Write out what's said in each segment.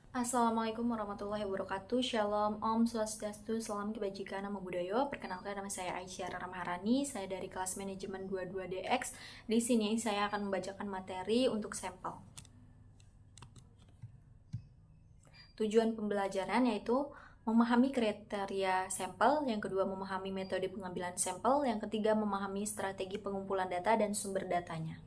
Assalamualaikum warahmatullahi wabarakatuh. Shalom, Om Swastiastu, Salam Kebajikan, Namo Buddhaya. Perkenalkan, nama saya Aisyah Rara Maharani. Saya dari kelas manajemen 22DX. Di sini saya akan membacakan materi untuk sampel. Tujuan pembelajaran yaitu memahami kriteria sampel, yang kedua memahami metode pengambilan sampel, yang ketiga memahami strategi pengumpulan data dan sumber datanya.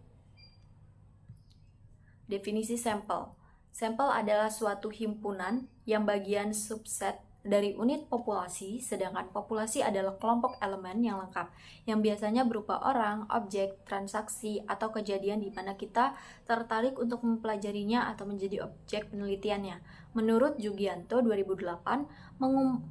Definisi sampel. Sampel adalah suatu himpunan yang bagian subset dari unit populasi, sedangkan populasi adalah kelompok elemen yang lengkap, yang biasanya berupa orang, objek, transaksi, atau kejadian di mana kita tertarik untuk mempelajarinya atau menjadi objek penelitiannya. Menurut Jugianto 2008,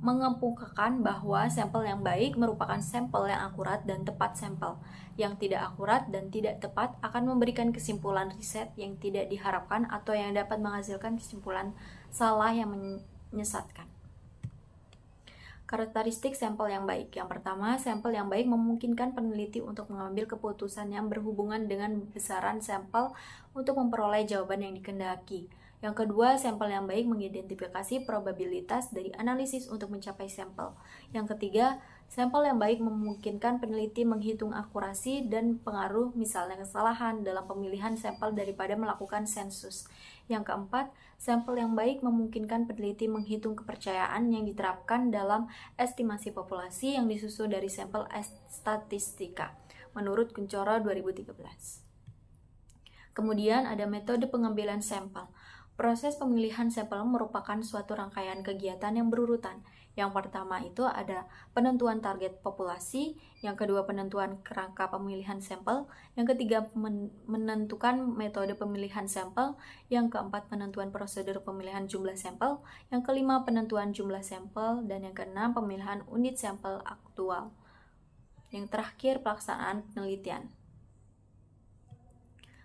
mengemukakan bahwa sampel yang baik merupakan sampel yang akurat dan tepat. Sampel yang tidak akurat dan tidak tepat akan memberikan kesimpulan riset yang tidak diharapkan atau yang dapat menghasilkan kesimpulan salah yang menyesatkan. Karakteristik sampel yang baik. Yang pertama, sampel yang baik memungkinkan peneliti untuk mengambil keputusan yang berhubungan dengan besaran sampel untuk memperoleh jawaban yang dikehendaki. Yang kedua, sampel yang baik mengidentifikasi probabilitas dari analisis untuk mencapai sampel. Yang ketiga, sampel yang baik memungkinkan peneliti menghitung akurasi dan pengaruh, misalnya kesalahan dalam pemilihan sampel daripada melakukan sensus. Yang keempat, sampel yang baik memungkinkan peneliti menghitung kepercayaan yang diterapkan dalam estimasi populasi yang disusun dari sampel statistika, menurut Kuncoro 2013. Kemudian ada metode pengambilan sampel. Proses pemilihan sampel merupakan suatu rangkaian kegiatan yang berurutan. Yang pertama itu ada penentuan target populasi, yang kedua penentuan kerangka pemilihan sampel, yang ketiga menentukan metode pemilihan sampel, yang keempat penentuan prosedur pemilihan jumlah sampel, yang kelima penentuan jumlah sampel, dan yang keenam pemilihan unit sampel aktual. Yang terakhir pelaksanaan penelitian.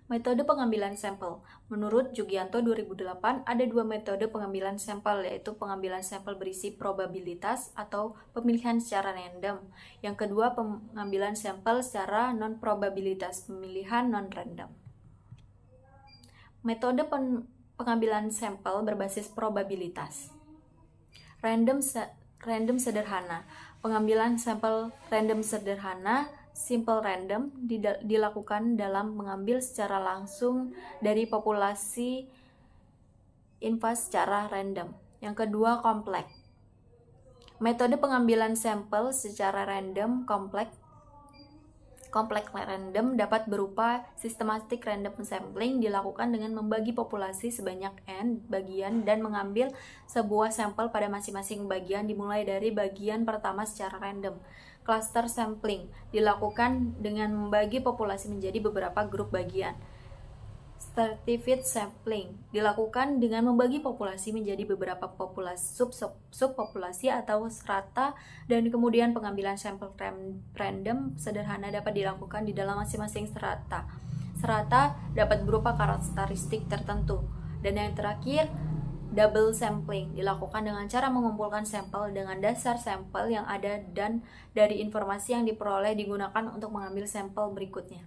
Metode pengambilan sampel. Menurut Jugianto 2008, ada dua metode pengambilan sampel, yaitu pengambilan sampel berisi probabilitas atau pemilihan secara random. Yang kedua, pengambilan sampel secara non-probabilitas, pemilihan non-random. Metode pengambilan sampel berbasis probabilitas. Random sederhana. Pengambilan sampel random sederhana simple random dilakukan dalam mengambil secara langsung dari populasi invas secara random. Yang kedua, kompleks. Metode pengambilan sampel secara random kompleks random dapat berupa systematic random sampling, dilakukan dengan membagi populasi sebanyak n bagian dan mengambil sebuah sampel pada masing-masing bagian dimulai dari bagian pertama secara random. Cluster sampling dilakukan dengan membagi populasi menjadi beberapa grup bagian. Stratified sampling dilakukan dengan membagi populasi menjadi beberapa populasi subpopulasi atau strata, dan kemudian pengambilan sampel random sederhana dapat dilakukan di dalam masing-masing strata. Strata dapat berupa karakteristik tertentu. Dan yang terakhir, double sampling dilakukan dengan cara mengumpulkan sampel dengan dasar sampel yang ada dan dari informasi yang diperoleh digunakan untuk mengambil sampel berikutnya.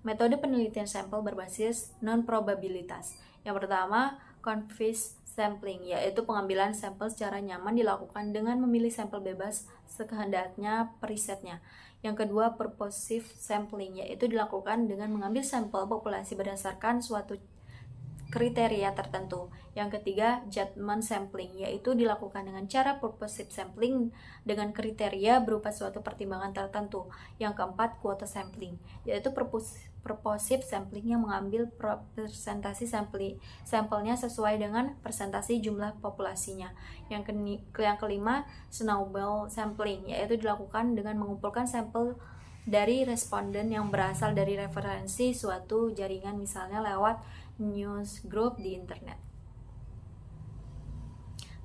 Metode penelitian sampel berbasis non-probabilitas. Yang pertama, confused sampling, yaitu pengambilan sampel secara nyaman dilakukan dengan memilih sampel bebas sekehendaknya perisetnya. Yang kedua, purposive sampling, yaitu dilakukan dengan mengambil sampel populasi berdasarkan suatu kriteria tertentu. Yang ketiga, judgment sampling, yaitu dilakukan dengan cara purposive sampling dengan kriteria berupa suatu pertimbangan tertentu. Yang keempat, quota sampling, yaitu purposive sampling yang mengambil presentasi sampelnya sesuai dengan presentasi jumlah populasinya. Yang kelima, snowball sampling, yaitu dilakukan dengan mengumpulkan sampel dari responden yang berasal dari referensi suatu jaringan, misalnya lewat news group di internet.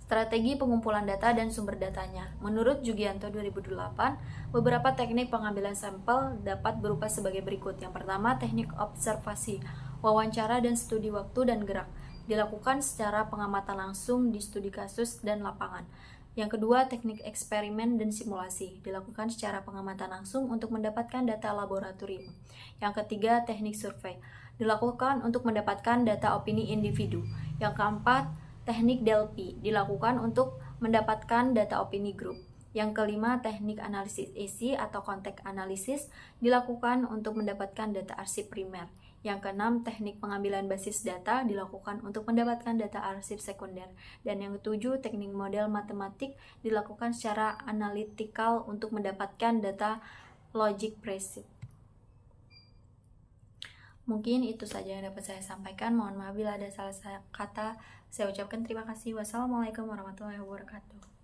Strategi pengumpulan data dan sumber datanya. Menurut Jugianto 2008, beberapa teknik pengambilan sampel dapat berupa sebagai berikut. Yang pertama, teknik observasi, wawancara dan studi waktu dan gerak, dilakukan secara pengamatan langsung di studi kasus dan lapangan. Yang kedua, teknik eksperimen dan simulasi, dilakukan secara pengamatan langsung untuk mendapatkan data laboratorium. Yang ketiga, teknik survei, dilakukan untuk mendapatkan data opini individu. Yang keempat, teknik Delphi dilakukan untuk mendapatkan data opini grup. Yang kelima, teknik analisis AC atau konteks analisis dilakukan untuk mendapatkan data arsip primer. Yang keenam, teknik pengambilan basis data dilakukan untuk mendapatkan data arsip sekunder. Dan yang ketujuh, teknik model matematik dilakukan secara analitikal untuk mendapatkan data logic precise. Mungkin itu saja yang dapat saya sampaikan. Mohon maaf bila ada salah kata. Saya ucapkan terima kasih. Wassalamualaikum warahmatullahi wabarakatuh.